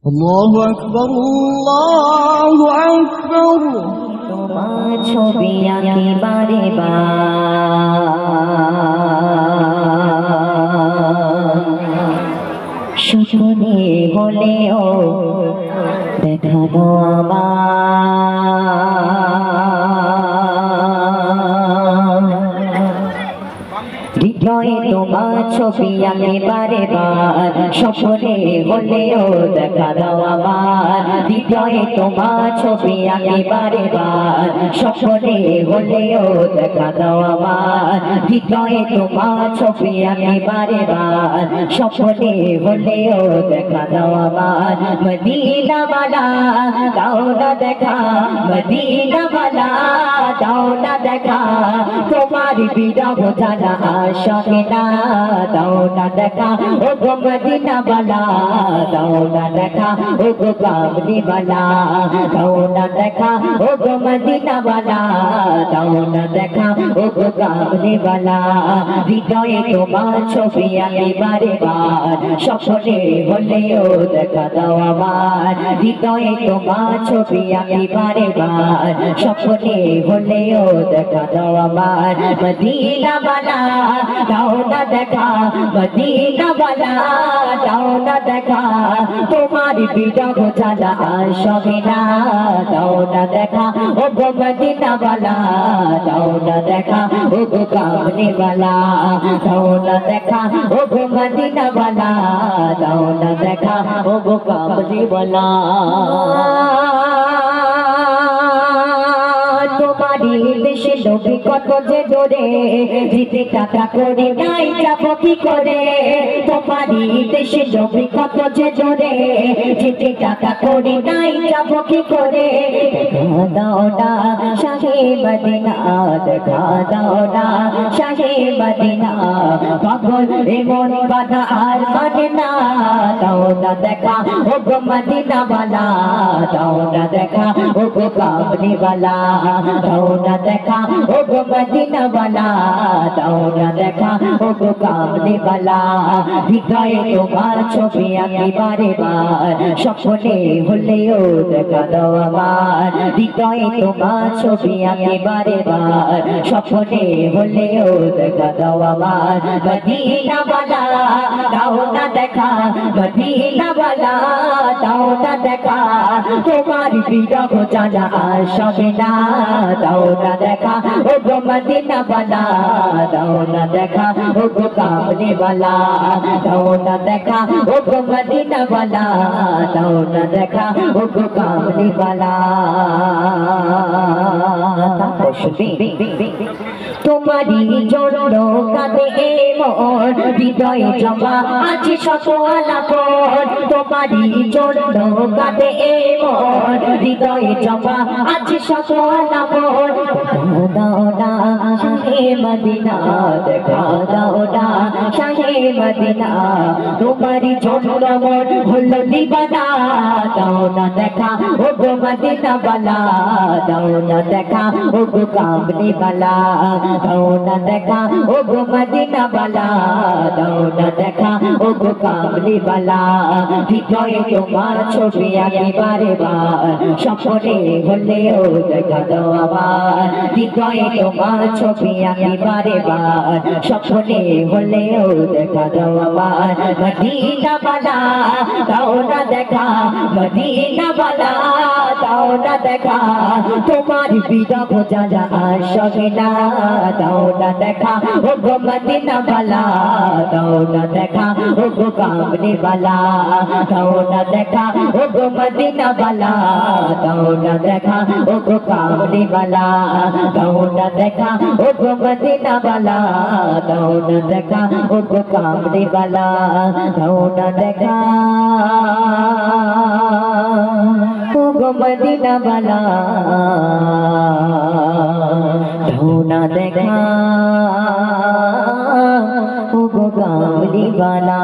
Allahu Akbar, Allahu Akbar। তোমার ছবি আঁকি বারে স্বপ্নে হলেও দেখা দাও আমার হৃদয়ে তোমার ছবি আঁকি বারে স্বপ্নে হলেও দেখা দাও আমার হৃদয়ে তোমার ছবি আঁকি বারে স্বপ্নে হলেও দেখা দাও আমার হৃদয়ে তোমার ছবি আঁকি বারে স্বপ্নে হলেও দেখা দাও আমার মদিনা वाला দাও না দেখা মদিনা वाला দাও না দেখা তোমার বিরহ জানা আশাকে না দাও না দেখা ও গো মদিনা वाला দাও না দেখা ও গো কামলি वाला দাও না দেখা ও গো মদিনা वाला দাও না দেখা ও গো কামলি वाला হৃদয়ে তোমার ছবি আঁকি বারে স্বপ্নে হলেও দেখা দাও আমার হৃদয়ে তোমার ছবি আঁকি বারে স্বপ্নে হলেও দেখা দাও আমার মদিনা वाला দাও না দেখা মদিনা वाला দাও না দেখা তোমার বিরহ জ্বালা আসবে না দাও না দেখা ও গো মদিনা वाला দাও না দেখা ও গো কামলি वाला দাও না দেখা ও গো মদিনা वाला দাও না দেখা ও গো কামলি वाला তোমারি দেশে নবী কত যে দূরে জিতে টাকা করে নাই যাব কি করে তোমারি দেশে নবী কত যে দূরে জিতে টাকা করে নাই যাব কি করে দাও না শাহে মদিনা দেখা দাও না শাহে মদিনা পাগল এমন বাধা আর মানে না দাও না দেখা ও গো মদিনা वाला দাও না দেখা ও গো কামলি वाला দাও না দেখা ও গো মদিনা वाला দাও না দেখা ও গো কামলি वाला হৃদয়ে তোমার ছবি আঁকি বারে স্বপ্নে হলেও দেখা দাও আমার হৃদয়ে তোমার ছবি আঁকি বারে স্বপ্নে হলেও দেখা দাও আমার মদিনা वाला দাও না দেখা মদিনা वाला দাও না দেখা তোমার বিরহ জানা আসবে না দাও না দেখা ও গো মদিনা वाला দাও না দেখা ও গো কামলি वाला দাও না দেখা ও গো মদিনা वाला দাও না দেখা ও গো কামলি वाला তোমারি জন্য কাঁদে এ মন হৃদয়ে জমা আছে শত আলাপন তোমারি জন্য কাঁদে এ মন হৃদয়ে জমা আছে শত আলাপন দাও না শাহে মদিনা দেখা দাও না শাহে মদিনা তোমারি জন্য মন হলো দিবানা দাও না দেখা ও গো মদিনা वाला দাও না দেখা ও গো কামলি वाला দাও না দেখা ও গো মদিনা वाला দাও না দেখা ও গো কামলি वाला হৃদয়ে তোমার ছবি আঁকি বারে স্বপ্নে হলেও দেখা দাও আমার হৃদয়ে তোমার ছবি আঁকি বারে স্বপ্নে হলেও দেখা দাও আমার মদিনা वाला দাও না দেখা মদিনা वाला দাও না দেখা তোমার বিরহ জানা আসবে না দাও না দেখা ও গো মদিনা वाला দাও না দেখা ও গো কামলি वाला দাও না দেখা ও গো মদিনা वाला দাও না দেখা ও গো কামলি वाला দাও না দেখা ও গো মদিনা वाला দাও না দেখা ও গো কামলি वाला দাও না দেখা ও গো মদিনা वाला দাও না দেখা ও গো কামলি वाला।